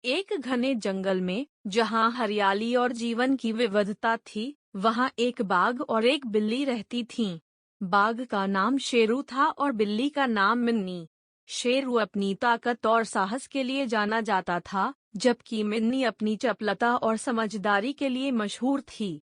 एक घने जंगल में, जहाँ हरियाली और जीवन की विविधता थी, वहाँ एक बाघ और एक बिल्ली रहती थीं। बाघ का नाम शेरू था और बिल्ली का नाम मिन्नी। शेरू अपनी ताकत और साहस के लिए जाना जाता था, जबकि मिन्नी अपनी चपलता और समझदारी के लिए मशहूर थी।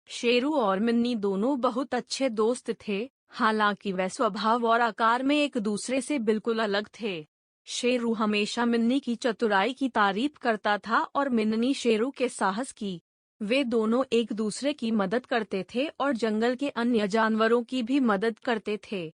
शेरू और मिन्नी दोनों बहुत अच्छे दोस्त थे, हालांकि वे स्वभाव और आकार में एक दूसरे से बिल्कुल अलग थे। शेरू हमेशा मिन्नी की चतुराई की तारीफ करता था और मिन्नी शेरू के साहस की। वे दोनों एक दूसरे की मदद करते थे और जंगल के अन्य जानवरों की भी मदद करते थे।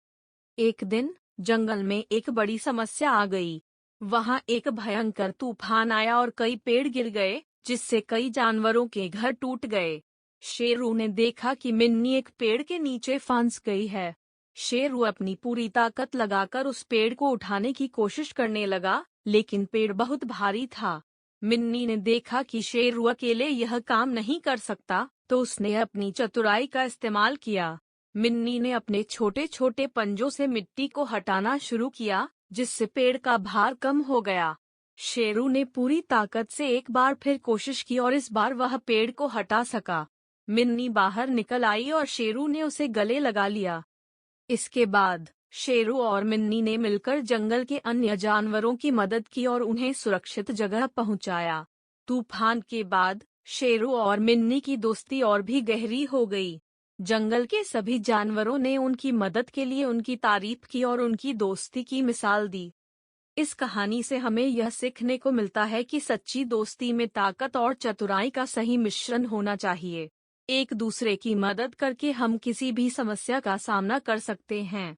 एक दिन जंगल में एक बड़ी समस्या आ गई। वहां एक भयंकर तूफान आया और कई पेड़ गिर गए, जिससे कई जानवरों के घर टूट गए। शेरू ने देखा कि मिन्नी एक पेड़ के नीचे फंस गई है। शेरू अपनी पूरी ताकत लगाकर उस पेड़ को उठाने की कोशिश करने लगा, लेकिन पेड़ बहुत भारी था। मिन्नी ने देखा कि शेरू अकेले यह काम नहीं कर सकता, तो उसने अपनी चतुराई का इस्तेमाल किया। मिन्नी ने अपने छोटे छोटे पंजों से मिट्टी को हटाना शुरू किया, जिससे पेड़ का भार कम हो गया। शेरू ने पूरी ताकत से एक बार फिर कोशिश की और इस बार वह पेड़ को हटा सका। मिन्नी बाहर निकल आई और शेरू ने उसे गले लगा लिया। इसके बाद शेरू और मिन्नी ने मिलकर जंगल के अन्य जानवरों की मदद की और उन्हें सुरक्षित जगह पहुंचाया। तूफान के बाद शेरू और मिन्नी की दोस्ती और भी गहरी हो गई। जंगल के सभी जानवरों ने उनकी मदद के लिए उनकी तारीफ की और उनकी दोस्ती की मिसाल दी। इस कहानी से हमें यह सीखने को मिलता है कि सच्ची दोस्ती में ताकत और चतुराई का सही मिश्रण होना चाहिए। एक दूसरे की मदद करके हम किसी भी समस्या का सामना कर सकते हैं।